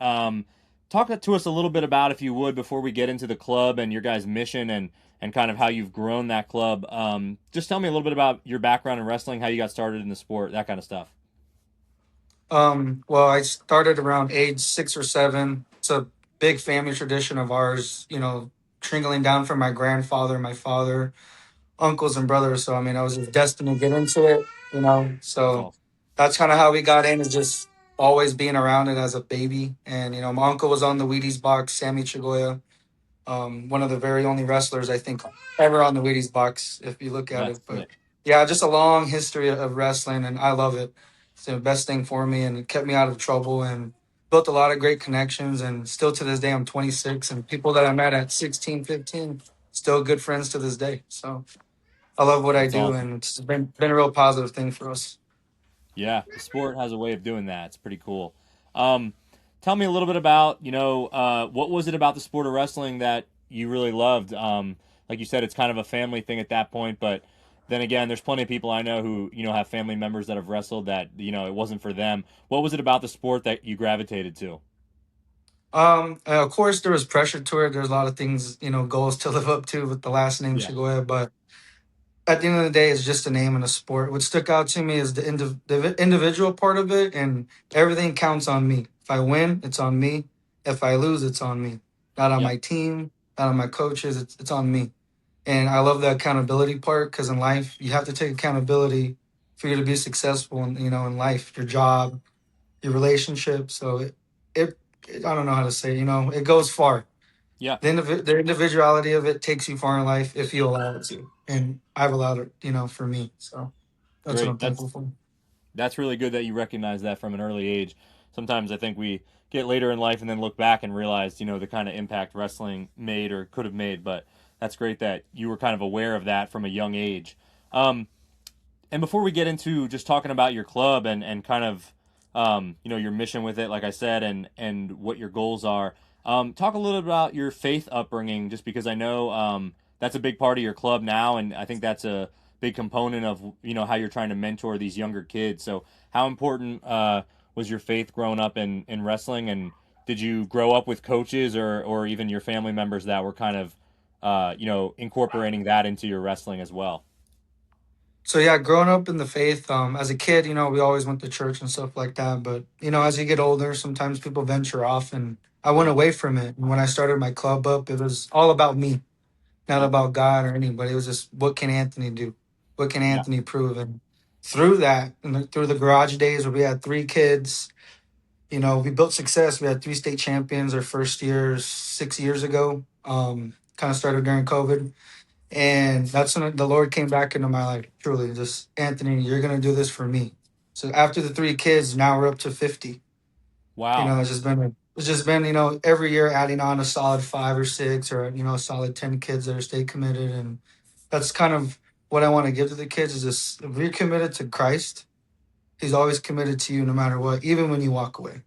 Talk to us a little bit about, if you would, before we get into the club and your guys' mission and kind of how you've grown that club. Just tell me a little bit about your background in wrestling, how you got started in the sport, that kind of stuff. Well, I started around age 6 or 7. It's a big family tradition of ours, trickling down from my grandfather, my father, uncles, and brothers. So, I mean, I was just destined to get into it. That's So awesome. that's kind of how we got in, is just always being around it as a baby. And my uncle was on the Wheaties box, Sammy Chagolla, one of the very only wrestlers I think ever on the Wheaties box, if you look at That's it. But sick. yeah, just a long history of wrestling, and I love it. It's the best thing for me, and it kept me out of trouble and built a lot of great connections. And still to this day, I'm 26, and people that I met at 16, 15, still good friends to this day. So I love what I That's do, awesome. and it's been a real positive thing for us. Yeah, the sport has a way of doing that. It's pretty cool. Um, Tell me a little bit about, what was it about the sport of wrestling that you really loved? Like you said, it's kind of a family thing at that point, but then again, there's plenty of people I know who, have family members that have wrestled that, it wasn't for them. What was it about the sport that you gravitated to? Of course, there was pressure to it. There's a lot of things, goals to live up to with the last name Yeah. Shigoya, but at the end of the day, it's just a name in a sport. What stuck out to me is the individual part of it, and everything counts on me. If I win, it's on me. If I lose, it's on me. Not on Yep. my team, not on my coaches. It's on me. And I love the accountability part, because in life, you have to take accountability for you to be successful. In life, your job, your relationship. So it I don't know how to say. It goes far. Yeah. The individuality of it takes you far in life if you allow it to, and I've allowed it, for me. So that's what Great. I'm thankful for. That's really good that you recognize that from an early age. Sometimes I think we get later in life and then look back and realize, the kind of impact wrestling made or could have made. But that's great that you were kind of aware of that from a young age. Um, and before we get into just talking about your club and kind of, your mission with it, like I said, and what your goals are, talk a little bit about your faith upbringing, just because I know that's a big part of your club now, and I think that's a big component of how you're trying to mentor these younger kids. So, how important was your faith growing up in wrestling, and did you grow up with coaches or even your family members that were kind of incorporating that into your wrestling as well? So yeah, growing up in the faith, as a kid, we always went to church and stuff like that. But as you get older, sometimes people venture off, and I went Yep. away from it. And when I started my club up, it was all about me, not Yep. about God or anybody. It was just, what can Anthony do? What can Yeah. Anthony prove? And through that, and through the garage days where we had 3 kids, we built success. We had 3 state champions our first year 6 years ago. Kind of started during COVID. And that's when the Lord came back into my life. Truly, just, Anthony, you're gonna do this for me. So after the 3 kids, now we're up to 50. Wow. It's just been every year adding on a solid 5 or 6, or a solid 10 kids that are stay committed. And that's kind of what I want to give to the kids, is just, if you're committed to Christ, He's always committed to you no matter what, even when you walk away.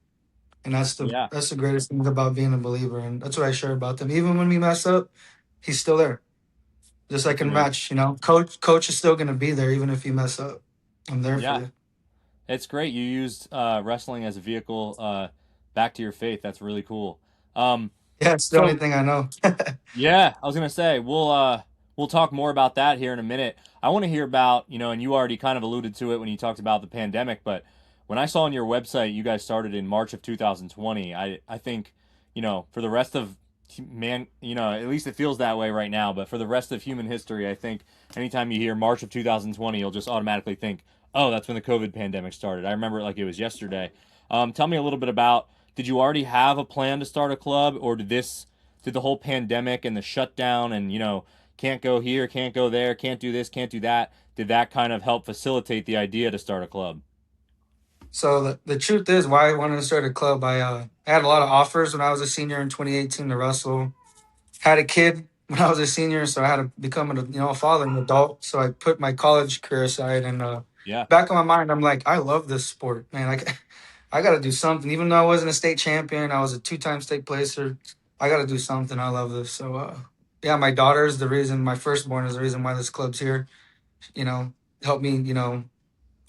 And Yeah. that's the greatest thing about being a believer. And that's what I share about them. Even when we mess up, He's still there. Just like That's in amazing. match, coach is still gonna be there even if you mess up. I'm there for Yeah. you. It's great. You used wrestling as a vehicle back to your faith. That's really cool. Um, Yeah, it's the only so thing I know. yeah, I was gonna say we'll talk more about that here in a minute. I want to hear about and you already kind of alluded to it when you talked about the pandemic, but when I saw on your website you guys started in March of 2020, I think for the rest of man, at least it feels that way right now, but for the rest of human history, I think anytime you hear March of 2020, you'll just automatically think, oh, that's when the COVID pandemic started. I remember it like it was yesterday. Tell me a little bit about, did you already have a plan to start a club, or did the whole pandemic and the shutdown and can't go here, can't go there, can't do this, can't do that, did that kind of help facilitate the idea to start a club? So the truth is, why I wanted to start a club, I had a lot of offers when I was a senior in 2018 to wrestle. Had a kid when I was a senior, so I had to become a father, an adult. So I put my college career aside, and Yeah. back in my mind, I'm like, I love this sport, man. I got to do something. Even though I wasn't a state champion, I was a 2 time state placer. I got to do something. I love this. So yeah, my daughter is the reason. My firstborn is the reason why this club's here. You help me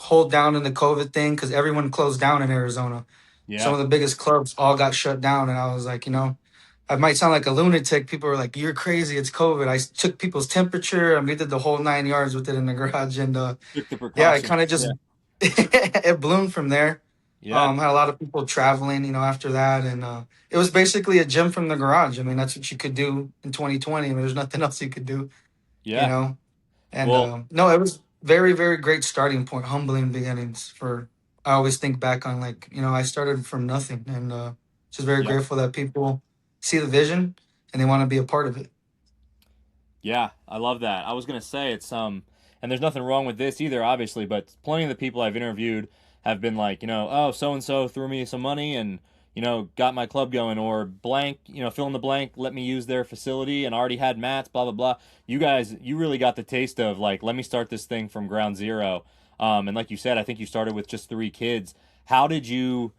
hold down in the COVID thing, because everyone closed down in Arizona. some Yeah. of the biggest clubs all got shut down, and I was like, I might sound like a lunatic. People were like, "You're crazy. It's COVID." I took people's temperature, and we did the whole 9 yards with it in the garage, and Took the yeah, it precautions. kind of just Yeah. it bloomed from there. Yeah. Had a lot of people traveling, after that, and it was basically a gym from the garage. I mean, that's what you could do in 2020. I mean, there's nothing else you could do, you Yeah. know. And Well, no, it was very, very great starting point, humbling beginnings. For I always think back on, like, I started from nothing, and just very yep. grateful that people see the vision and they want to be a part of it. Yeah, I love that. I was gonna say it's and there's nothing wrong with this either, obviously, but plenty of the people I've interviewed have been like, oh, so and so threw me some money and got my club going, or blank, fill in the blank, let me use their facility and already had mats, blah blah blah. You guys, you really got the taste of like, let me start this thing from ground zero. And like you said, I think you started with just 3 kids. How did you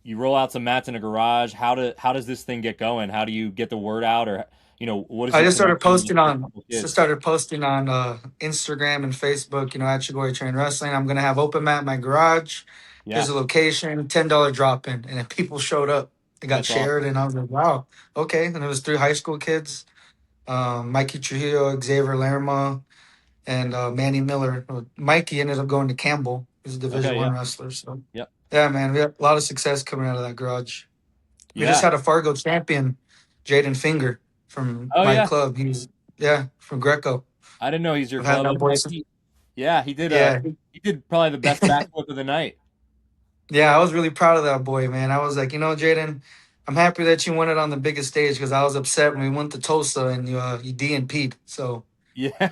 roll out some mats in a garage? How does this thing get going? How do you get the word out, or what is I your just started connection posting with a on couple just kids? started posting on Instagram and Facebook. At Chagolla Train Wrestling. I'm gonna have open mat in my garage. Here's Yeah, the location. $10 drop in, and then people showed up. It got that's shared, awesome. and I was like, wow, okay. And it was 3 high school kids: Mikey Trujillo, Xavier Lerma, and Manny Miller. Mikey ended up going to Campbell. He's a Division Okay, One yep, wrestler. So yep, yeah, man, we had a lot of success coming out of that garage. We just yeah. had a Fargo champion, Jaden Finger from Oh my yeah, club. He's yeah from Greco. I didn't know he's your I've had club. that boy Okay, since yeah, he did. yeah. He did probably the best backflip of the night. Yeah, I was really proud of that boy, man. I was like, Jaden, I'm happy that you won it on the biggest stage because I was upset when we went to Tulsa and you DNP'd. So Yeah,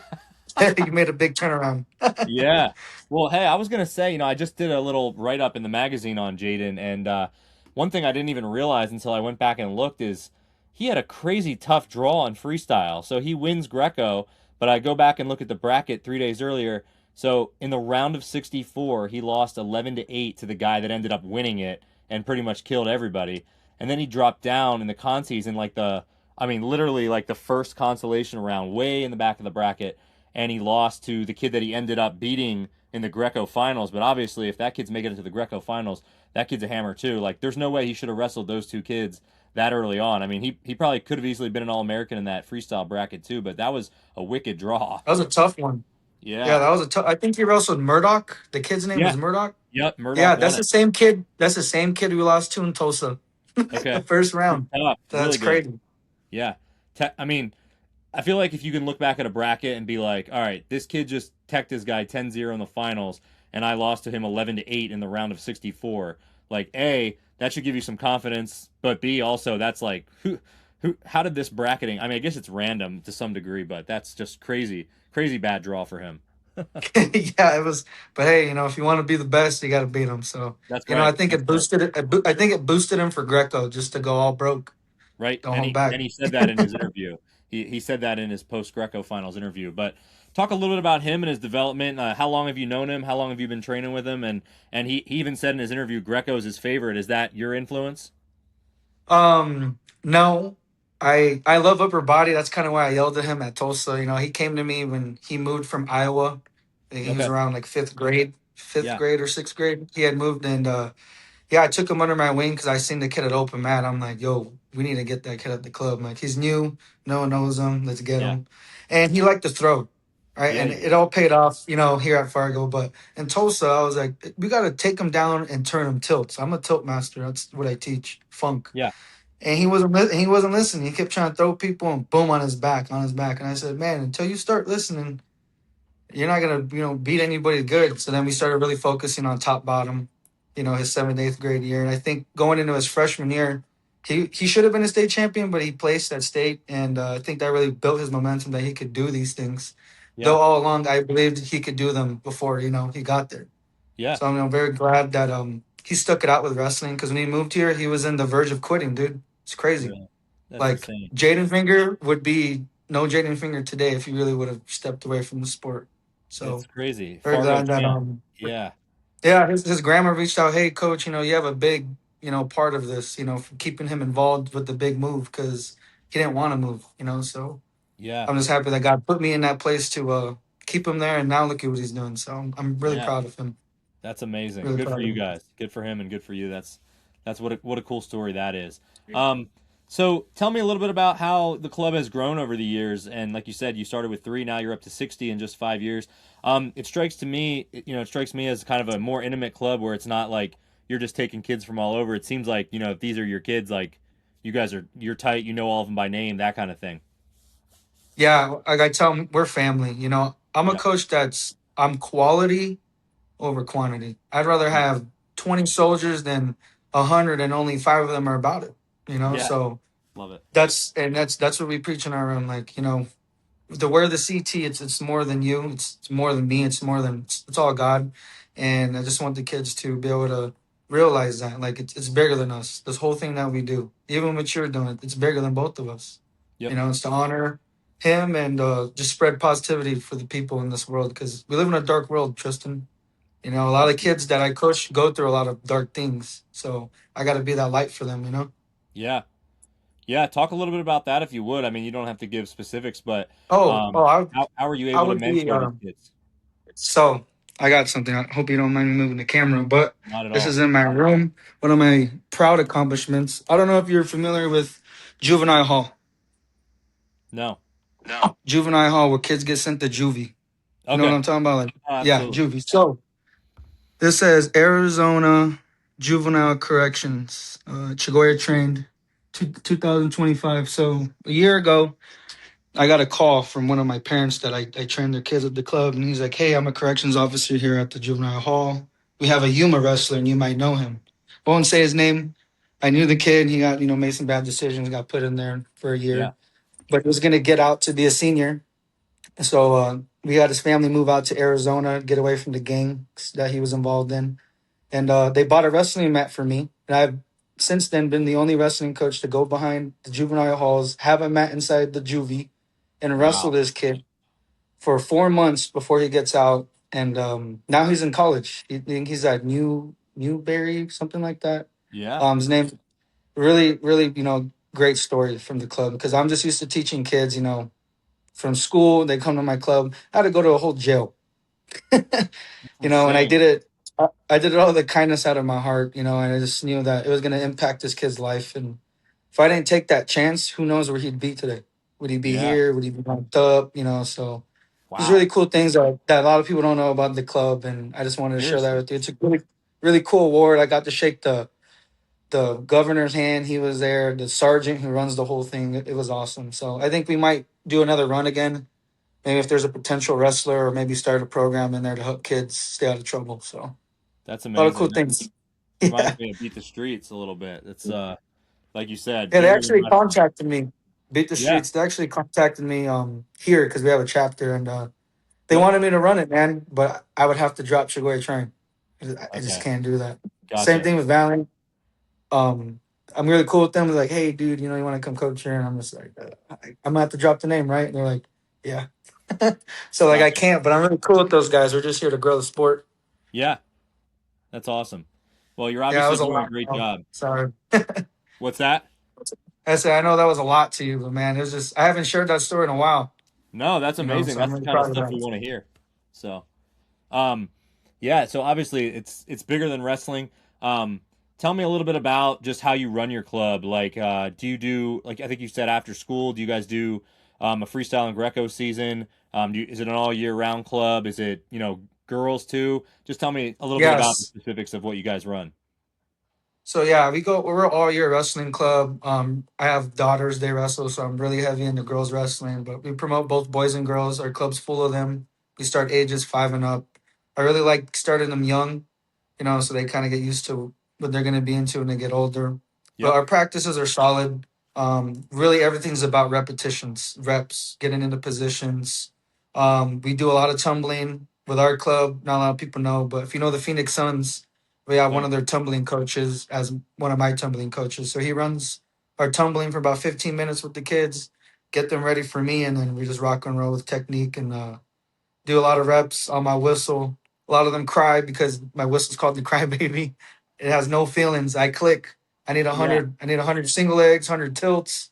you made a big turnaround. yeah. Well, hey, I was gonna say, I just did a little write up in the magazine on Jaden, and one thing I didn't even realize until I went back and looked is he had a crazy tough draw on freestyle. So he wins Greco, but I go back and look at the bracket 3 days earlier. So in the round of 64, he lost 11-8 to the guy that ended up winning it and pretty much killed everybody. And then he dropped down in the contests in like I mean, literally like the first consolation round, way in the back of the bracket, and he lost to the kid that he ended up beating in the Greco finals. But obviously, if that kid's making it to the Greco finals, that kid's a hammer too. Like, there's no way he should have wrestled those 2 kids that early on. I mean, he probably could have easily been an All American in that freestyle bracket too, but that was a wicked draw. That was a tough one. Yeah, Yeah. that was a tough. I think he wrestled Murdoch. The kid's name Yeah. was Murdoch. Yep. Yeah, Murdoch that's won the it. same kid. That's the same kid we lost to in Tulsa, Okay. the first He's round. tough. So Really that's good. crazy. Yeah. I mean, I feel like if you can look back at a bracket and be like, all right, this kid just teched this guy 10-0 in the finals, and I lost to him 11-8 in the round of 64. Like, A, that should give you some confidence, but B, also, that's like, how did this bracketing? I mean, I guess it's random to some degree, but that's just crazy, crazy bad draw for him. Yeah, it was. But hey, if you want to be the best, you got to beat them. So That's I right. think That's it right. boosted it. I think it boosted him for Greco just to go all broke, Right. don't And hold he back. and he said that in his interview. He said that in his post Greco finals interview. But talk a little bit about him and his development. How long have you known him? How long have you been training with him? And he even said in his interview, Greco is his favorite. Is that your influence? No, I love upper body. That's kind of why I yelled at him at Tulsa. He came to me when he moved from Iowa. He was Okay. around like fifth Yeah. grade or sixth grade. He had moved, and yeah, I took him under my wing because I seen the kid at open mat. I'm like, yo, we need to get that kid at the club. Like, he's new, no one knows him. Let's get Yeah. him. And he liked to throw, right? Yeah. And He it did. all paid off, here at Fargo. But in Tulsa, I was like, we got to take him down and turn him tilts. I'm a tilt master. That's what I teach, funk. Yeah. And he wasn't listening. He kept trying to throw people and boom on his back, on his back. And I said, man, until you start listening, you're not gonna beat anybody good. So then we started really focusing on top bottom, his seventh, eighth grade year. And I think going into his freshman year, he should have been a state champion, but he placed at state, and I think that really built his momentum that he could do these things. Yeah. Though all along I believed he could do them before he got there. Yeah. So I'm very glad that he stuck it out with wrestling because when he moved here, he was in the verge of quitting, dude. It's crazy. Really. That's Like insane. Jaden Finger would be no Jaden Finger today if he really would have stepped away from the sport. That's So crazy. very Fargo glad that champ. Yeah. yeah, his grandma reached out, hey coach, you have a big, part of this, for keeping him involved with the big move because he didn't want to move, so Yeah. I'm just happy that God put me in that place to keep him there, and now look at what he's doing. So I'm really Yeah. proud of him. That's amazing. Really Good for proud of you him. guys. Good for him and good for you. That's what a cool story that is. Um, so tell me a little bit about how the club has grown over the years. And like you said, you started with three, now you're up to 60 in just 5 years. It strikes to me, it strikes me as kind of a more intimate club where it's not like you're just taking kids from all over. It seems like, if these are your kids, like you're tight, you know all of them by name, that kind of thing. Yeah, like I tell them, we're family. I'm a Yeah. coach I'm quality over quantity. I'd rather Yeah. have 20 soldiers than 100 and only five of them are about it. Yeah. So Love it. that's what we preach in our room. Like, to wear the CT, it's more than you. It's more than me. It's all God. And I just want the kids to be able to realize that, like, it's bigger than us. This whole thing that we do, even what you're doing, it's bigger than both of us. Yep. It's to honor him and just spread positivity for the people in this world, because we live in a dark world, Tristan. A lot of Absolutely. kids that I coach go through a lot of dark things. So I got to be that light for them. Yeah. Yeah. Talk a little bit about that if you would. I mean, you don't have to give specifics, but Oh, um, oh, I, how are you I able to would be. mentor these kids? So I got something. I hope you don't mind me moving the camera, but Not at this all. is in my room. One of my proud accomplishments. I don't know if you're familiar with juvenile hall. No. No. Juvenile hall, where kids get sent to juvie. You know what Okay. I'm talking about? Like, Oh, yeah, absolutely. juvie. So this says Arizona Juvenile Corrections. Chagolla trained 2025. So a year ago, I got a call from one of my parents that I trained their kids at the club, and he's like, "Hey, I'm a corrections officer here at the juvenile hall. We have a Yuma wrestler, and you might know him. I won't say his name. I knew the kid. He got made some bad decisions, got put in there for a Yeah. year, but was gonna get out to be a senior. So we had his family move out to Arizona, get away from the gangs that he was involved in, and they bought a wrestling mat for me. And I've since then been the only wrestling coach to go behind the juvenile halls, have a mat inside the juvie, and wrestle Wow. this kid for 4 months before he gets out. And now he's in college. He's at Newberry, something like that. Yeah. His name, really, really, great story from the club, because I'm just used to teaching kids. From school, they come to my club. I had to go to a whole jail, and I Insane. did it. I did it all the kindness out of my heart, and I just knew that it was going to impact this kid's life. And if I didn't take that chance, who knows where he'd be today? Would he be Yeah. here? Would he be locked up? So there's Wow. really cool things that a lot of people don't know about the club, and I just wanted to share that Seriously. with you. It's a really, really cool award. I got to shake the governor's hand. He was there, the sergeant who runs the whole thing. It was awesome. So I think we might do another run again. Maybe if there's a potential wrestler, or maybe start a program in there to help kids stay out of trouble. So That's a lot of cool amazing. That things. reminds Yeah. me of Beat the Streets a little bit. It's like you said, Yeah, they bigger than actually wrestling. contacted me. Beat the Yeah. Streets. They actually contacted me here, because we have a chapter, and they Yep. wanted me to run it, man. But I would have to drop Shigoya Train. I just Okay. can't do that. Same Gotcha. thing with Valley. Um, I'm really cool with them. They're like, "Hey, dude, you want to come coach here?" And I'm just like, I'm gonna have to drop the name, right?" And they're like, "Yeah." So like I Gotcha. can't, but I'm really cool with those guys. We're just here to grow the sport. Yeah. That's awesome. Well, you're Yeah, it obviously was a doing a lot. great Oh, job. sorry. What's that? I said I know that was a lot to you, but man, it was just I haven't shared that story in a while. No, that's amazing. So I'm That's the really kind of proud of stuff we that. want to hear. So, um, yeah. So obviously, it's bigger than wrestling. Um, Tell me a little bit about just how you run your club. Like, do you do like I think you said after school? Do you guys do a freestyle and Greco season? Is it an all year round club? Is it girls too? Just tell me a little bit about the Yes. specifics of what you guys run. So yeah, we're all year wrestling club. I have daughters, they wrestle, so I'm really heavy into girls wrestling. But we promote both boys and girls. Our club's full of them. We start ages 5 and up. I really like starting them young, so they kind of get used to what they're going to be into when they get older. But Yep. our practices are solid. Really, everything's about repetitions, reps, getting into positions. We do a lot of tumbling with our club. Not a lot of people know, but if you know the Phoenix Suns, we have one No. of their tumbling coaches as one of my tumbling coaches. So he runs our tumbling for about 15 minutes with the kids, get them ready for me, and then we just rock and roll with technique and do a lot of reps on my whistle. A lot of them cry because my whistle's called the cry baby. It has no feelings. I click. I need a Yeah. hundred. I need 100 single legs, 100 tilts.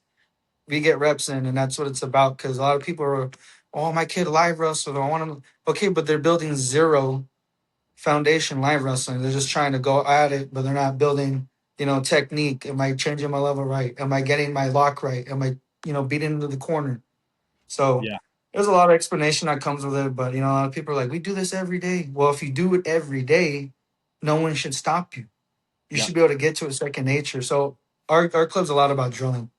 We get reps in, and that's what it's about. Because a lot of people are, oh, my kid live wrestled. I want them. Okay, but they're building zero foundation live wrestling. They're just trying to go at it, but they're not building technique? Am I changing my level right? Am I getting my lock right? Am I, beating into the corner? So Yeah. there's a lot of explanation that comes with it, but a lot of people are like, we do this every day. Well, if you do it every day, no one should stop you. You Yep. should be able to get to it second nature. So our club's a lot about drilling,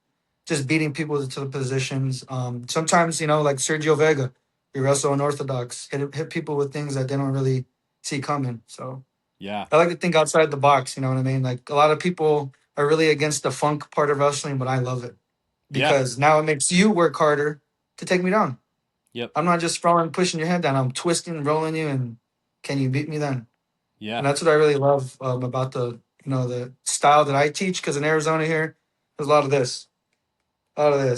just beating people to the positions. Sometimes, like Sergio Vega, we wrestle unorthodox, hit people with things that they don't really see coming. So Yeah. I like to think outside the box. You know what I mean? Like a lot of people are really against the funk part of wrestling, but I love it Yeah. because now it makes you work harder to take me down. Yep. I'm not just falling, pushing your head down. I'm twisting, rolling you, and can you beat me then? Yeah. And that's what I really love about the style that I teach. Because in Arizona here, there's a lot of this,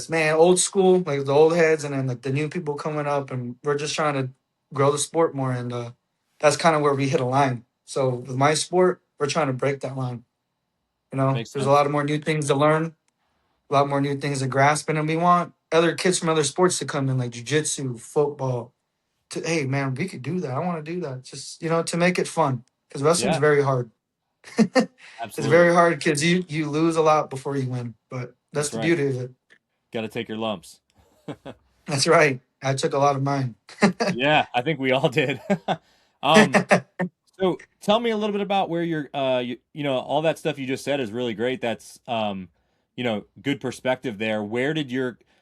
man, old school, like the old heads, and then like the new people coming up, and we're just trying to grow the sport more, and that's kind of where we hit a line. So with my sport, we're trying to break that line. Makes There's a sense. lot of more new things to learn, a lot more new things to grasp, and then we want other kids from other sports to come in, like jujitsu, football. Hey, man, we could do that. I want to do that. Just to make it fun, because wrestling's Yeah. very hard. It's Absolutely. very hard, kids. You lose a lot before you win, but that's That's the right. beauty of it. Got to take your lumps. That's right. I took a lot of mine. Yeah, I think we all did. um, so tell me a little bit about where you're all that stuff you just said is really great. That's good perspective there.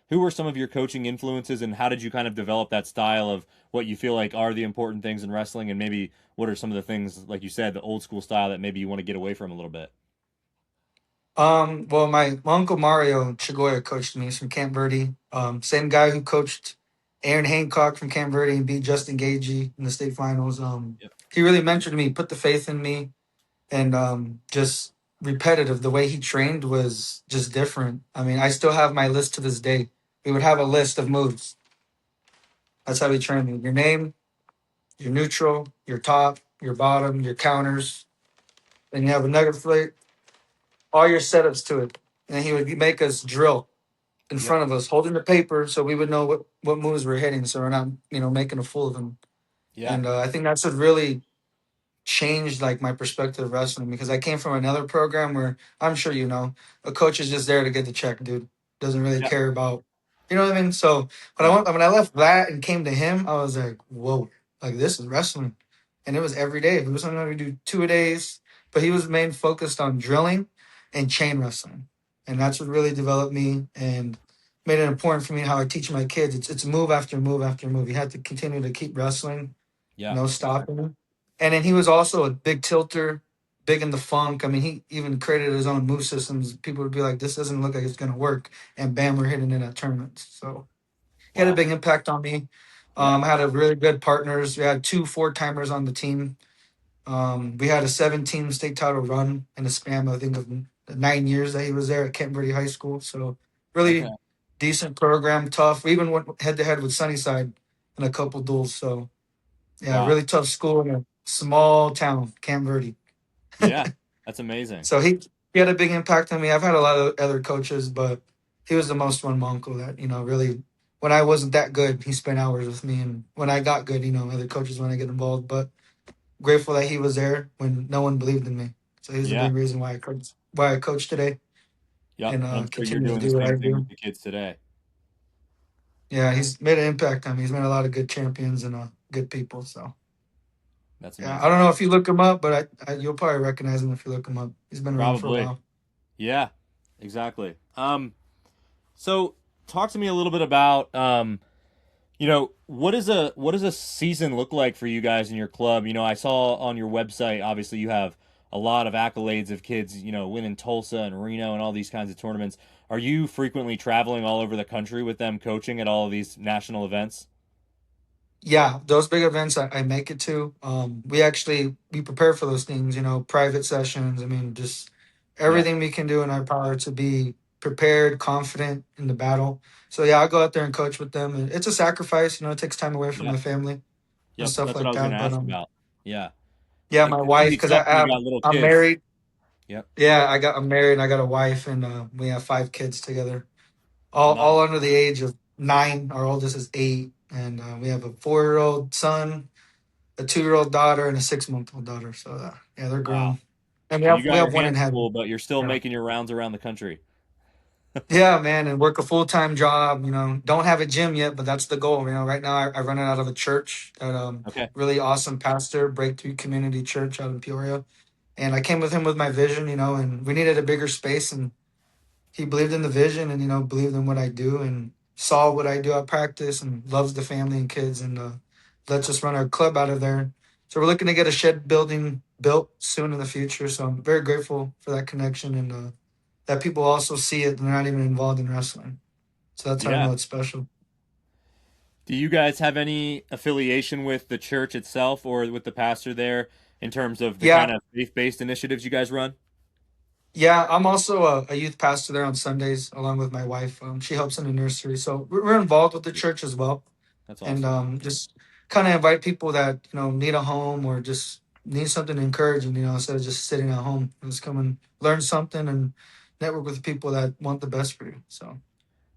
Who were some of your coaching influences and how did you kind of develop that style of what you feel like are the important things in wrestling and maybe what are some of the things like you said, the old school style that maybe you want to get away from a little bit? Well, my uncle Mario Chagolla coached me. He's from Camp Verde. Same guy who coached Aaron Hancock from Camp Verde and beat Justin Gagey in the state finals. Yep. He really mentored me, put the faith in me, and just repetitive. The way he trained was just different. I mean, I still have my list to this day. We would have a list of moves. That's how he trained me. Your name, your neutral, your top, your bottom, your counters. Then you have a nugget plate, all your setups to it. And he would make us drill in Yep. front of us, holding the paper so we would know what moves we're hitting, so we're not, making a fool of them. Yeah. And I think that's what really changed like my perspective of wrestling because I came from another program where I'm sure a coach is just there to get the check, dude. Doesn't really Yeah. care about, what I mean. So Right. when I left that and came to him, I was like, whoa, like this is wrestling, and it was every day. It was something we do 2 days, but he was main focused on drilling and chain wrestling, and that's what really developed me and made it important for me how I teach my kids. It's move after move after move. You have to continue to keep wrestling, Yeah. no stopping. And then he was also a big tilter, big in the funk. I mean, he even created his own move systems. People would be like, "This doesn't look like it's going to work," and bam, we're hitting it at tournaments. So he had a Wow. big impact on me. Yeah. I had a really good partners. We had two four-timers on the team. We had a 17 state title run in a span, I think, of 9 years that he was there at Kent Verde High School. So Okay. really decent program, tough. We even went head to head with Sunnyside in a couple duels. So yeah, Wow. really tough school in a small town, Camp Verde. Yeah. That's amazing. So he had a big impact on me. I've had a lot of other coaches, but he was the most one, my uncle, that really. When I wasn't that good, he spent hours with me, and when I got good, other coaches want to get involved. But grateful that he was there when no one believed in me. So he's a Yeah. big reason why I coach today Yep. and And I'm sure you're continue to doing the do what same I thing with do. the kids today. Yeah, he's made an impact on me. He's made a lot of good champions and good people. So That's yeah, I amazing. don't know if you look him up, but you'll probably recognize him if you look him up. He's been around for a Probably. while. Yeah. Exactly. So talk to me a little bit about what does a season look like for you guys in your club? I saw on your website obviously you have a lot of accolades of kids, winning Tulsa and Reno and all these kinds of tournaments. Are you frequently traveling all over the country with them coaching at all of these national events? Yeah, those big events I make it to. We prepare for those things, private sessions. I mean, just Yep. everything we can do in our power to be prepared, confident in the battle. So yeah, I go out there and coach with them. And it's a sacrifice, it takes time away from Yeah. my family and Yep. stuff That's what I like was going that. to But ask about. Yeah. yeah, It, my it can wife, be because tough when you got little I'm kids. married. Yep. Yeah, I'm married. And I got a wife, and we have 5 kids together, Nice. all under the age of 9. Our oldest is 8, and we have a 4-year-old son, a 2-year-old daughter, and a 6-month-old daughter. So yeah, they're Wow. grown. And So you we got have your one in hands heaven. full, but you're still Yeah. making your rounds around the country. Yeah, man, and work a full time job. You know, don't have a gym yet, but that's the goal. You know, right now I run it out of a church, that Okay. really awesome pastor, Breakthrough Community Church out in Peoria, and I came with him with my vision. You know, and we needed a bigger space, and he believed in the vision, and believed in what I do, and saw what I do at practice, and loves the family and kids, and lets us run our club out of there. So we're looking to get a shed building built soon in the future. So I'm very grateful for that connection, and that people also see it and they're not even involved in wrestling. So that's how I Yeah. know it's special. Do you guys have any affiliation with the church itself or with the pastor there in terms of the Yeah, kind of faith-based initiatives you guys run? yeah. I'm also a youth pastor there on Sundays along with my wife. She helps in the nursery, so we're involved with the church as well, That's and awesome. just kind of invite people that need a home or just need something encouraging. Instead of just sitting at home, just come and learn something and network with people that want the best for you. So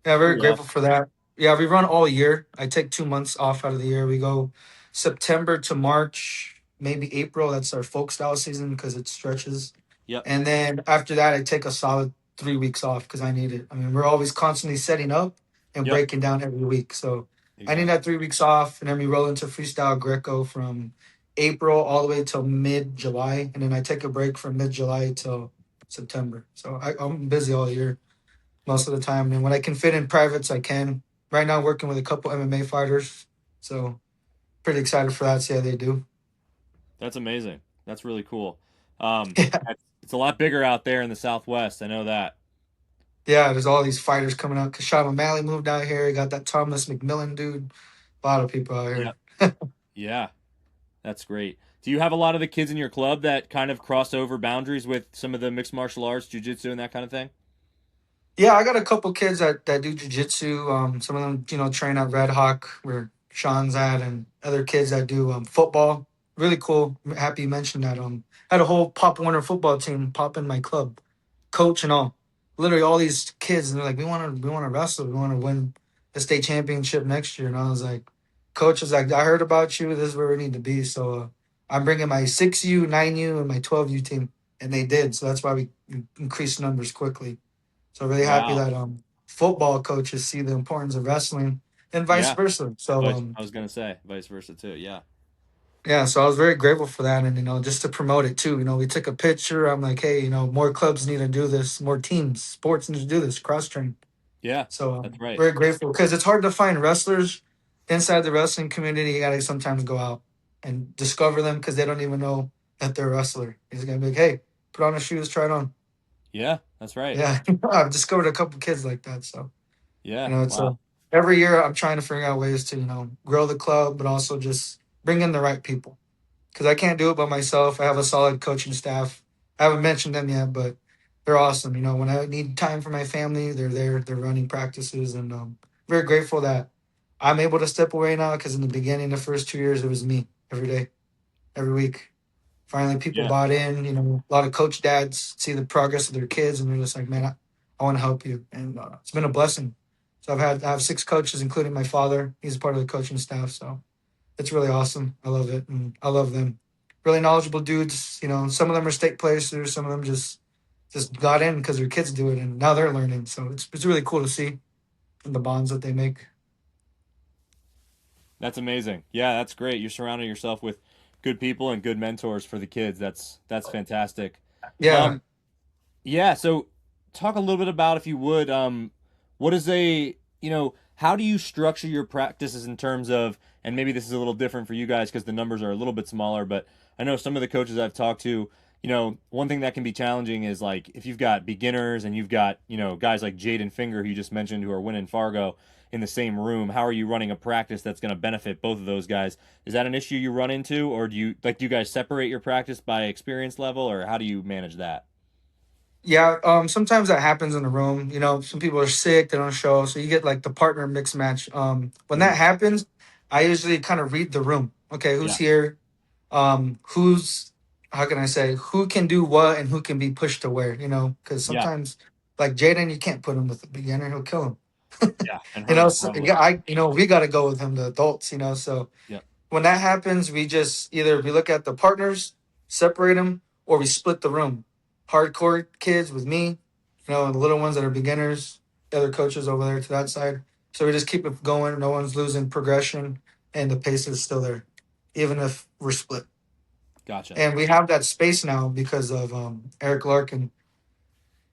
yeah, It's very pretty grateful awesome. for that. Yeah, we run all year. I take 2 months off out of the year. We go September to March, maybe April. That's our folk style season because it stretches. Yep. And then after that, I take a solid 3 weeks off because I need it. I mean, we're always constantly setting up and Yep. breaking down every week. So I need that Exactly. 3 weeks off. And then we roll into freestyle Greco from April all the way till mid July. And then I take a break from mid July till September. So I'm busy all year most of the time. And when I can fit in privates, I can. Right now, working with a couple MMA fighters, so pretty excited for that. See how they do. That's amazing. That's really cool. Yeah, It's a lot bigger out there in the Southwest. I know that. yeah. There's all these fighters coming out. Kashab O'Malley moved out here. You got that Thomas McMillan dude. A lot of people out Yep. here. Yeah, that's great. Do you have a lot of the kids in your club that kind of cross over boundaries with some of the mixed martial arts, jujitsu, and that kind of thing? Yeah, I got a couple kids that do jujitsu. Some of them, train at Red Hawk where Sean's at, and other kids that do football. Really cool. I'm happy you mentioned that. I had a whole Pop Warner football team pop in my club, coach and all. Literally all these kids, and they're like, we want to wrestle. We want to win the state championship next year. And I was like, coach was like, I heard about you. This is where we need to be. So I'm bringing my 6U, 9U, and my 12U team, and they did. So that's why we increased numbers quickly. So really happy Wow. that football coaches see the importance of wrestling and vice Yeah. versa. So I was gonna say vice versa too. Yeah. yeah, so I was very grateful for that, and just to promote it too. We took a picture. I'm like, hey, more clubs need to do this, more teams, sports need to do this, cross train. Yeah. So That's right. very grateful because it's hard to find wrestlers inside the wrestling community. You got to sometimes go out and discover them because they don't even know that they're a wrestler. He's gonna be like, hey, put on the shoes, try it on. Yeah. That's right. Yeah, I've discovered a couple kids like that. So. Yeah. It's Wow. every year I'm trying to figure out ways to, grow the club, but also just bring in the right people because I can't do it by myself. I have a solid coaching staff. I haven't mentioned them yet, but they're awesome. When I need time for my family, they're there. They're running practices, and very grateful that I'm able to step away now because in the beginning, the first 2 years, it was me every day, every week. Finally, people Yeah. bought in. A lot of coach dads see the progress of their kids, and they're just like, "Man, I want to help you," and it's been a blessing. So I have 6 coaches, including my father. He's a part of the coaching staff, so it's really awesome. I love it, and I love them. Really knowledgeable dudes. Some of them are state placers. Some of them just got in because their kids do it, and now they're learning. So it's really cool to see the bonds that they make. That's amazing. Yeah, that's great. You're surrounding yourself with good people and good mentors for the kids. That's fantastic. Yeah, Um, yeah, so talk a little bit about if you would, what is how do you structure your practices in terms of, and maybe this is a little different for you guys because the numbers are a little bit smaller, but I know some of the coaches I've talked to, one thing that can be challenging is like if you've got beginners and you've got, guys like Jaden Finger who you just mentioned who are winning Fargo in the same room, how are you running a practice that's going to benefit both of those guys? Is that an issue you run into, or do you guys separate your practice by experience level, or how do you manage that? yeah. Sometimes that happens in the room. Some people are sick, they don't show, so you get like the partner mix match. When that Mhm. happens, I usually kind of read the room. Okay, who's Yeah. here? Who's how can I say who can do what and who can be pushed to where? Because Yeah. sometimes like Jaden, you can't put him with the beginner; he'll kill him. Yeah, and hurt him So, horribly. yeah, we got to go with him, the adults. So Yeah. when that happens, we just either we look at the partners, separate them, or we split the room. Hardcore kids with me, and the little ones that are beginners, the other coaches over there to that side. So we just keep it going. No one's losing progression, and the pace is still there, even if we're split. Gotcha. And we have that space now because of Eric Larkin.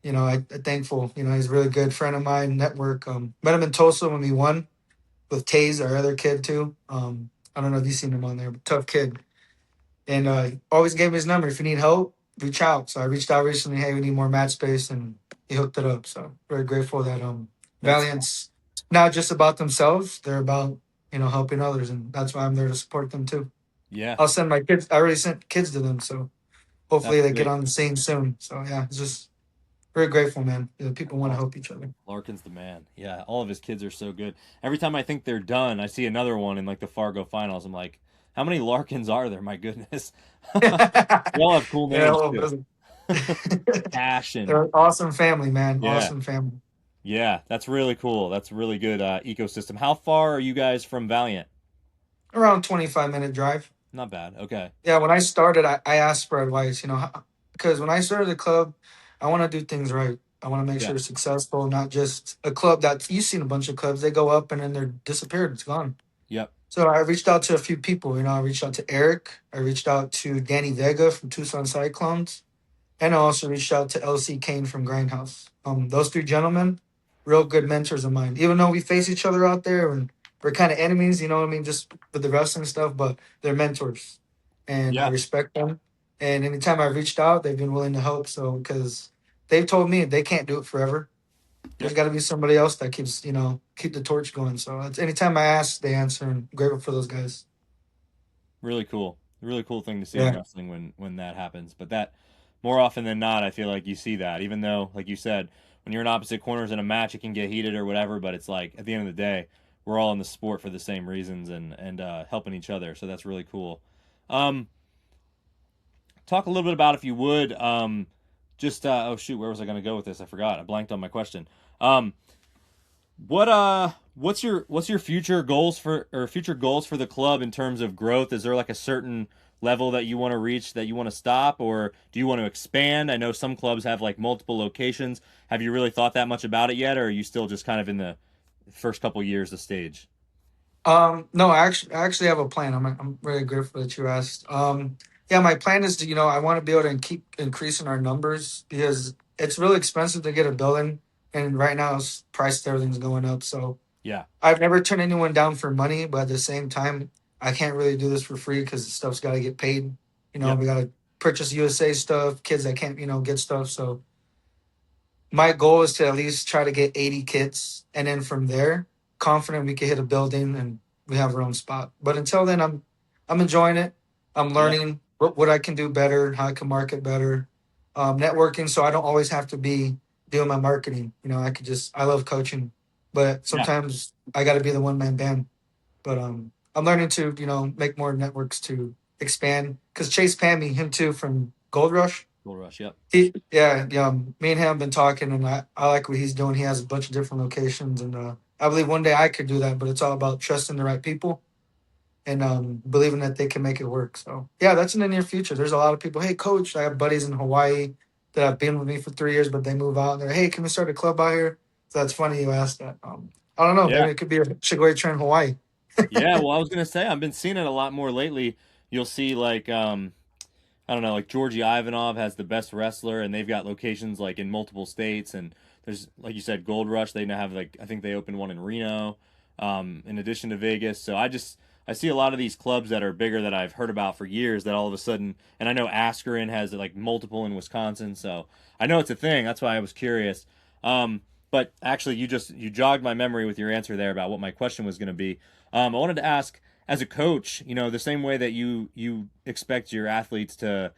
I'm thankful. He's a really good friend of mine. Network. Met him in Tulsa when we won with Taze, our other kid too. I don't know if you've seen him on there, but tough kid. And always gave me his number. If you need help, reach out. So I reached out recently. Hey, we need more mat space, and he hooked it up. So very grateful that That's Valiant's not just about themselves; they're about helping others, and that's why I'm there to support them too. yeah, I'll send my kids. I already sent kids to them, so that's hopefully they get great. on the same soon. So yeah, it's just very grateful, man. People want to Awesome. help each other. Larkin's the man. Yeah, all of his kids are so good. Every time I think they're done, I see another one in like the Fargo finals. I'm like, how many Larkins are there? My goodness. They all have cool Yeah, names well, too. Cash and they're an awesome family, man. yeah, Awesome family. yeah, that's really cool. That's a really good ecosystem. How far are you guys from Valiant? Around 25-minute drive. Not bad. Okay. Yeah, when I started, I asked for advice, because when I started the club, I want to do things right. I want to make Yeah. sure it's successful, not just a club that you've seen a bunch of clubs, they go up and then they're disappeared. It's gone. Yep. So I reached out to a few people. I reached out to Eric. I reached out to Danny Vega from Tucson Cyclones. And I also reached out to LC Kane from Grindhouse. Those three gentlemen, real good mentors of mine. Even though we face each other out there and we're kind of enemies, you know what I mean, just with the wrestling stuff, but they're mentors, and I Yeah. respect them. And anytime I've reached out, they've been willing to help. So because they've told me they can't do it forever. There's Yep. got to be somebody else that keep the torch going. So it's, anytime I ask, they answer, and I'm grateful for those guys. Really cool. Really cool thing to see in Yeah. wrestling when that happens. But that more often than not, I feel like you see that. Even though, like you said, when you're in opposite corners in a match, it can get heated or whatever. But it's like at the end of the day, we're all in the sport for the same reasons and helping each other. So that's really cool. Um, Talk a little bit about if you would. Just oh shoot, where was I going to go with this? I forgot. I blanked on my question. Um, what's your future goals for the club in terms of growth? Is there like a certain level that you want to reach that you want to stop, or do you want to expand? I know some clubs have like multiple locations. Have you really thought that much about it yet, or are you still just kind of in the first couple years of stage? No, I actually have a plan. I'm really grateful that you asked. Yeah, my plan is to, I want to be able to keep increasing our numbers because it's really expensive to get a building, and right now it's price everything's going up. So Yeah. I've never turned anyone down for money, but at the same time, I can't really do this for free because the stuff's got to get paid. Yep. We got to purchase USA stuff, kids that can't, get stuff. So my goal is to at least try to get 80 kids, and then from there, confident we can hit a building and we have our own spot. But until then, I'm enjoying it. I'm Yeah. learning what I can do better, how I can market better, networking. So I don't always have to be doing my marketing. I love coaching, but Yeah. sometimes I got to be the one man band. But I'm learning to make more networks to expand because Chase Pammy, him too from Gold Rush. Gold Rush. Yep. Yeah, me and him have been talking, and I like what he's doing. He has a bunch of different locations, and I believe one day I could do that. But it's all about trusting the right people and believing that they can make it work. So yeah, that's in the near future. There's a lot of people. Hey, coach, I have buddies in Hawaii that have been with me for 3 years, but they move out. And they're, hey, can we start a club out here? So that's funny you asked that. I don't know. Yeah. Maybe it could be a Shigoya trend Hawaii. Yeah. Well, I was gonna say I've been seeing it a lot more lately. You'll see like I don't know, like Georgie Ivanov has the best wrestler, and they've got locations like in multiple states. And there's, like you said, Gold Rush. They now have like I think they opened one in Reno, in addition to Vegas. So I see a lot of these clubs that are bigger that I've heard about for years that all of a sudden, and I know Askren has like multiple in Wisconsin. So I know it's a thing. That's why I was curious. But actually, you jogged my memory with your answer there about what my question was going to be. I wanted to ask as a coach, the same way that you expect your athletes to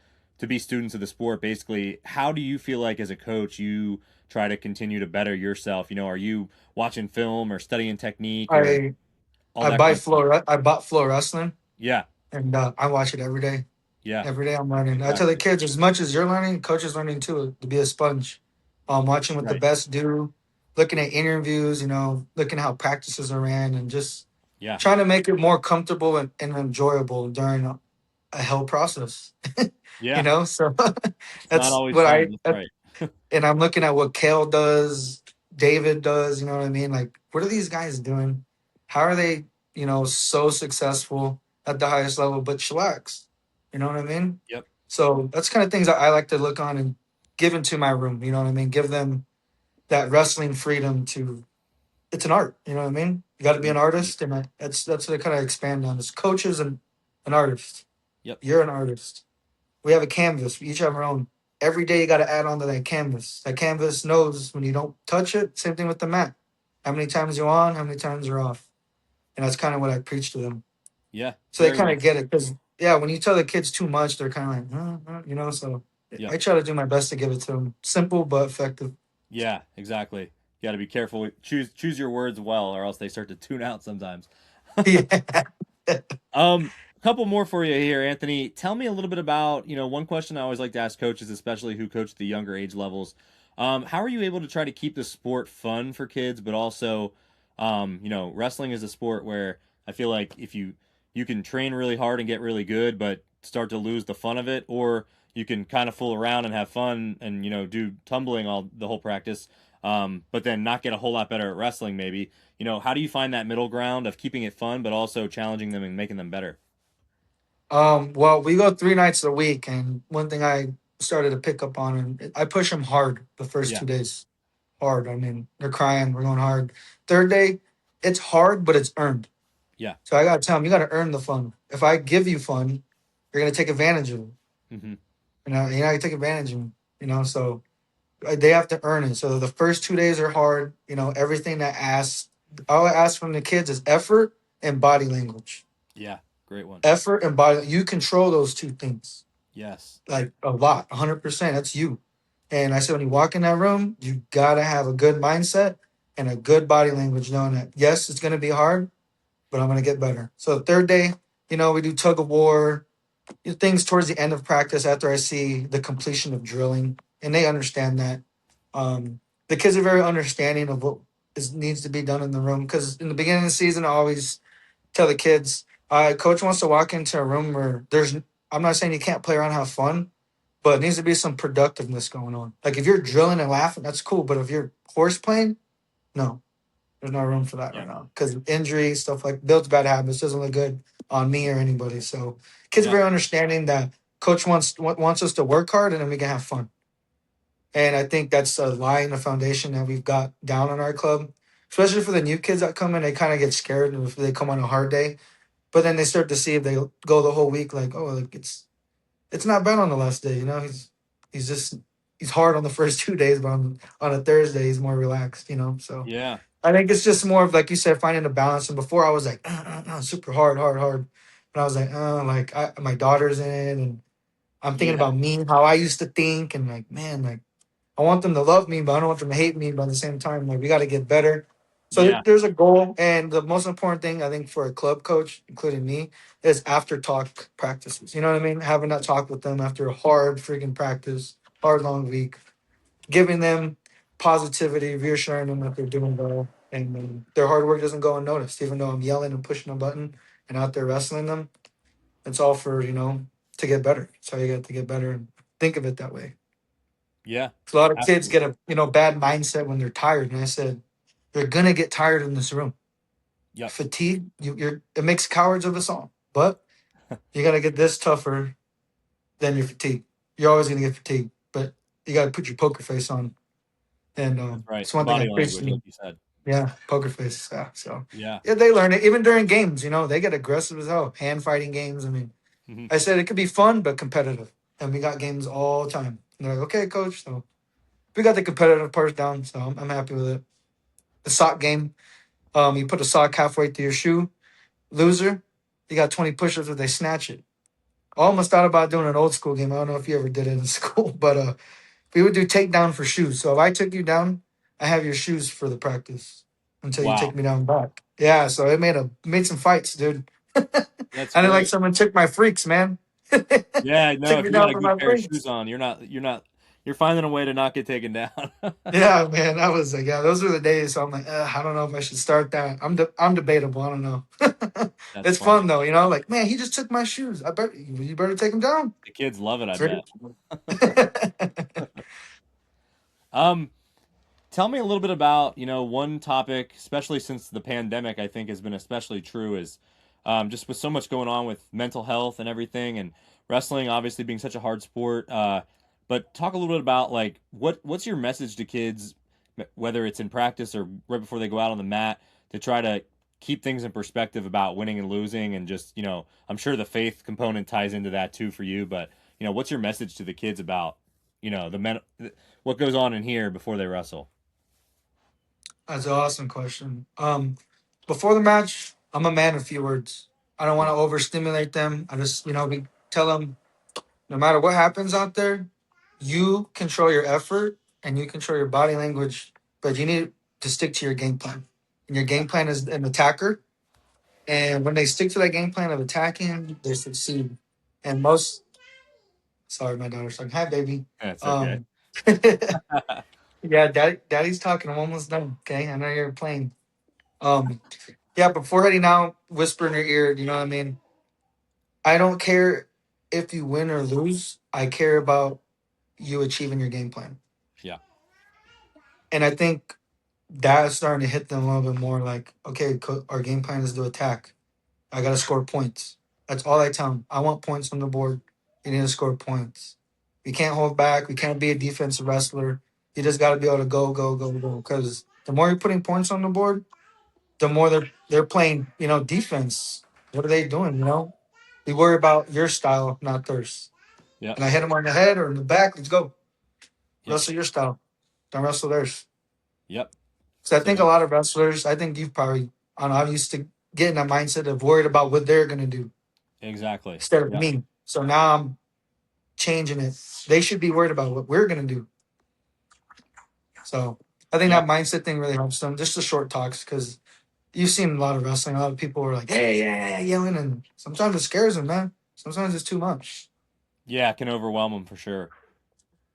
be students of the sport, basically, how do you feel like as a coach you try to continue to better yourself? Are you watching film or studying technique or I all that kind of stuff? I bought Flow Wrestling, Yeah, and I watch it every day. yeah, Every day I'm learning. I tell the exactly. kids as much as you're learning, coach is learning too, to be a sponge. Watching what the Right. best do, looking at interviews, looking at how practices are ran, and just Yeah. trying to make it more comfortable and enjoyable during a hell process. Yeah, So it's not that's always what fun. That's right. and I'm looking at what Kale does, David does, you know what I mean? Like, what are these guys doing? How are they, so successful at the highest level, but chillax? You know what I mean? Yep. So that's kind of things that I like to look on and give into my room. You know what I mean? Give them that wrestling freedom to. It's an art. You know what I mean? You got to be an Mhm. artist, and that's what I kind of expand on. Is coaches and an artist. Yep. You're an artist. We have a canvas. We each have our own. Every day you got to add on to that canvas. That canvas knows when you don't touch it. Same thing with the mat. How many times you're on, how many times you're off. And that's kind of what I preach to them. Yeah. So they Very kind well of said. get it. Because, yeah, when you tell the kids too much, they're kind of like, so Yep. I try to do my best to give it to them. Simple but effective. Yeah. Exactly. You got to be careful. Choose your words well, or else they start to tune out sometimes. Yeah. A couple more for you here, Anthony. Tell me a little bit about, one question I always like to ask coaches, especially who coach the younger age levels. How are you able to try to keep the sport fun for kids, but also, wrestling is a sport where I feel like if you can train really hard and get really good, but start to lose the fun of it, or you can kind of fool around and have fun and do tumbling all the whole practice, but then not get a whole lot better at wrestling maybe. How do you find that middle ground of keeping it fun, but also challenging them and making them better? Well, we go 3 nights a week, and one thing I started to pick up on, and I push them hard the first Yeah, 2 days. Hard. I mean, they're crying. We're going hard. Third day, it's hard, but it's earned. yeah, So I gotta tell them, you gotta earn the fun. If I give you fun, you're gonna take advantage of it. hmm You're not gonna take advantage of them. So they have to earn it. So the first 2 days are hard. Everything that asks, all I ask from the kids is effort and body language. yeah. Great one. Effort and body. You control those two things Yes, like a lot, 100%. That's you. And I said, when you walk in that room, you gotta have a good mindset and a good body language, knowing that yes, it's gonna be hard, but I'm gonna get better. So the third day, we do tug of war, things towards the end of practice after I see the completion of drilling, and they understand that. The kids are very understanding of what needs to be done in the room because in the beginning of the season, I always tell the kids, coach wants to walk into a room where there's. I'm not saying you can't play around, have fun, but it needs to be some productiveness going on. Like if you're drilling and laughing, that's cool. But if you're horse playing, no, there's no room for that yeah, right now because injury stuff like builds bad habits doesn't look good on me or anybody. So kids are yeah, very understanding that coach wants us to work hard and then we can have fun. And I think that's a line, a foundation that we've got down on our club, especially for the new kids that come in. They kind of get scared if they come on a hard day, but then they start to see if they go the whole week, like, oh, like it's not bad on the last day. He's just he's hard on the first 2 days, but on a Thursday he's more relaxed. So yeah, I think it's just more of like you said, finding a balance. And before I was like super hard, hard, hard, but I was like my daughter's in it, and I'm thinking yeah, about me, how I used to think, and like man, like I want them to love me, but I don't want them to hate me. But at the same time, like we got to get better. So yeah, there's a goal, and the most important thing I think for a club coach, including me, is after talk practices. You know what I mean? Having that talk with them after a hard freaking practice, hard long week, giving them positivity, reassuring them that they're doing well, and their hard work doesn't go unnoticed. Even though I'm yelling and pushing a button and out there wrestling them, it's all for to get better. So you got to get better and think of it that way. yeah. 'Cause a lot of kids Absolutely. get a bad mindset when they're tired, and I said they're gonna get tired in this room. Yep. Fatigue, it makes cowards of us all. But you gotta get this tougher than your fatigue. You're always gonna get fatigued, but you gotta put your poker face on. And That's right. it's one thing I Body preach to language, like them. you said. Yeah, poker face. Yeah, so Yeah. yeah, they learn it even during games. They get aggressive as hell. Hand fighting games. I mean, hmm I said it could be fun but competitive, and we got games all the time. And they're like, okay, coach. So we got the competitive part down, so I'm happy with it. The sock game. You put a sock halfway through your shoe. Loser, you got 20 push-ups if they snatch it. I almost thought about doing an old school game. I don't know if you ever did it in school, but we would do takedown for shoes. So if I took you down, I have your shoes for the practice until you Wow. take me down back. Yeah, so it made some fights, dude. I That's didn't like great. someone took my freaks, man. Yeah, Took no, if me you got down a for good my pair of freaks. shoes on, You're finding a way to not get taken down. Yeah, man, that was like, yeah, those were the days. So I'm like, I don't know if I should start that. I'm debatable. I don't know. That's It's funny. fun though, you know. Like, man, he just took my shoes. I bet you better take him down. The kids love it, I Sure. bet. Um, Tell me a little bit about, one topic, especially since the pandemic, I think has been especially true, is just with so much going on with mental health and everything, and wrestling obviously being such a hard sport. But talk a little bit about like what's your message to kids, whether it's in practice or right before they go out on the mat, to try to keep things in perspective about winning and losing, and just I'm sure the faith component ties into that too for you. But what's your message to the kids about the men, what goes on in here before they wrestle? That's an awesome question. Before the match, I'm a man of few words. I don't want Yeah. to overstimulate them. I just, we tell them no matter what happens out there, you control your effort and you control your body language, but you need to stick to your game plan. And your Yeah. game plan is an attacker. And when they stick to that game plan of attacking, they succeed. And most, sorry, my daughter's talking. Hi, baby. That's okay. Um, yeah, daddy's talking. I'm almost done. Okay, I know you're playing. Um, yeah, before heading out, whisper in your ear. You know what I mean? I don't care if you win or lose. I care about you achieving your game plan. Yeah. And I think that's starting to hit them a little bit more. Like, okay, our game plan is to attack. I got to score points. That's all I tell them. I want points on the board. You need to score points. We can't hold back. We can't be a defensive wrestler. You just got to be able to go, go, go, go. Because the more you're putting points on the board, the more they're playing, defense. What are they doing? We worry about your style, not theirs. Yep. And I hit them on the head or in the back. Let's go. Yep. Wrestle your style. Don't wrestle theirs. Yep. So I So think a lot of wrestlers, I think you've probably, I don't know, I'm used to getting that mindset of worried about what they're going to do exactly. instead of Yep. me. So now I'm changing it. They should be worried about what we're going to do. So I think Yep. that mindset thing really helps them. Just the short talks because you've seen a lot of wrestling. A lot of people are like, hey, yeah, yeah, yelling. And sometimes it scares them, man. Sometimes it's too much. Yeah, it can overwhelm them for sure.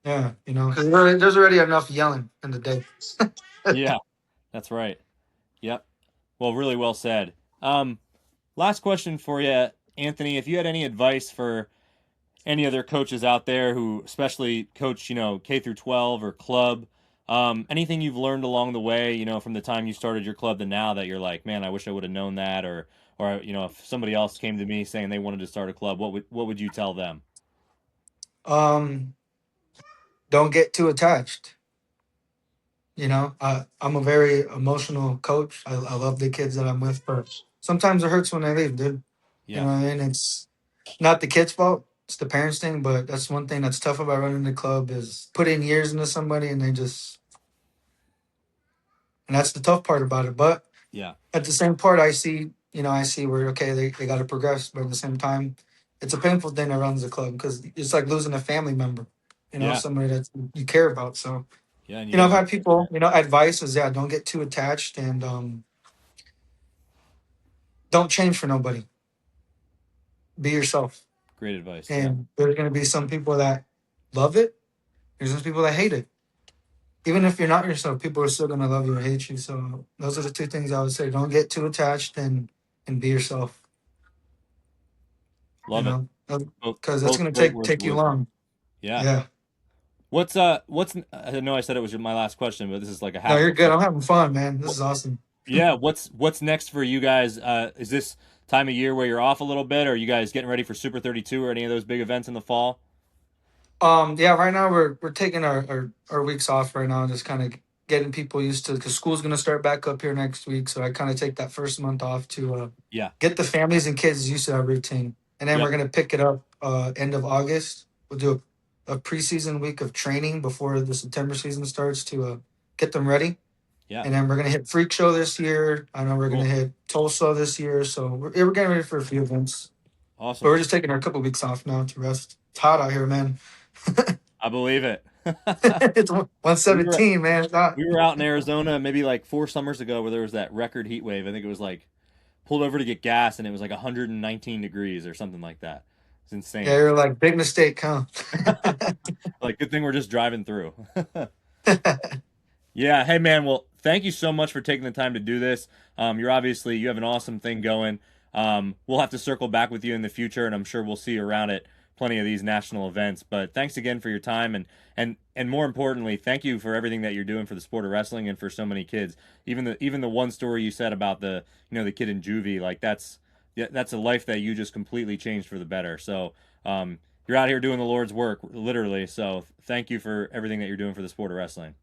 Yeah, because there's already enough yelling in the day. Yeah, that's right. Yep. Well, really well said. Um, Last question for you, Anthony. If you had any advice for any other coaches out there who especially coach, K through 12 or club, anything you've learned along the way, from the time you started your club to now that you're like, man, I wish I would have known that, or if somebody else came to me saying they wanted to start a club, what would you tell them? um, don't get too attached. I'm a very emotional coach. I love the kids that I'm with, but sometimes it hurts when they leave, dude. Yeah. And it's not the kid's fault. It's the parents' thing, but that's one thing that's tough about running the club is put in years into somebody and and that's the tough part about it. But Yeah. at the same part, I see where, okay, they got to progress, but at the same time, it's a painful thing that runs the club because it's like losing a family member, Yeah. somebody that you care about. So, Yeah. And you got to I've be had people, advice is, yeah, don't get too attached and don't change for nobody. Be yourself. great advice. Yeah. And there's going to be some people that love it. There's some people that hate it. Even if you're not yourself, people are still going to love you or hate you. So those are the two things I would say. Don't get too attached and be yourself, Love it. Both, because it's both going to great take words take of you wisdom. long. Yeah. Yeah. What's I know I said it was my last question, but this is like a No, half of you're a good. I'm question. having fun, man. This What, is awesome. yeah, what's next for you guys? Is this time of year where you're off a little bit? Or are you guys getting ready for Super 32 or any of those big events in the fall? Yeah, right now we're taking our weeks off right now, just kind of getting people used to because school's gonna start back up here next week. So I kind of take that first month off to Yeah. get the families and kids used to that routine, and then Yep. we're gonna pick it up end of August. We'll do a preseason week of training before the September season starts to get them ready, Yeah. and then we're gonna hit Freak Show this year. I know we're gonna Cool. hit Tulsa this year, so we're getting ready for a few events. But Awesome. we're just taking our couple weeks off now to rest. It's hot out here, man. I believe it. It's we were 117, man. It's not. we were out in Arizona maybe like 4 summers ago where there was that record heat wave. I think it was like pulled over to get gas and it was like 119 degrees or something like that. It's Yeah, insane. you're like big mistake, huh? Like, good thing we're just driving through. Yeah, hey man, well, thank you so much for taking the time to do this. You have an awesome thing going. We'll have to circle back with you in the future, and I'm sure we'll see you around at plenty of these national events. But thanks again for your time, and more importantly, thank you for everything that you're doing for the sport of wrestling and for so many kids. Even the one story you said about the kid in juvie, like yeah, that's a life that you just completely changed for the better. So you're out here doing the Lord's work, literally. So thank you for everything that you're doing for the sport of wrestling.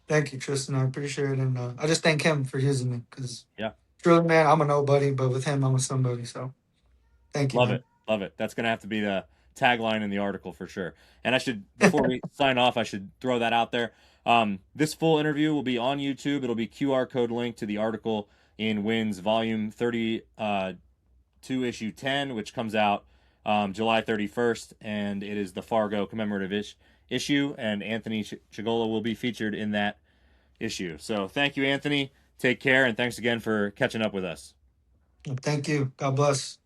Thank you, Tristan. I appreciate it, and I just thank him for using me because Yeah. truly, man, I'm a nobody, but with him, I'm a somebody. So thank you, Love it. man. Love it. That's going to have to be the tagline in the article for sure. And before we sign off, I should throw that out there. This full interview will be on YouTube. It'll be QR code linked to the article in Wins Volume 32, Issue 10, which comes out July 31st. And it is the Fargo commemorative issue. And Anthony Chagolla will be featured in that issue. So thank you, Anthony. Take care. And thanks again for catching up with us. Thank you. God bless.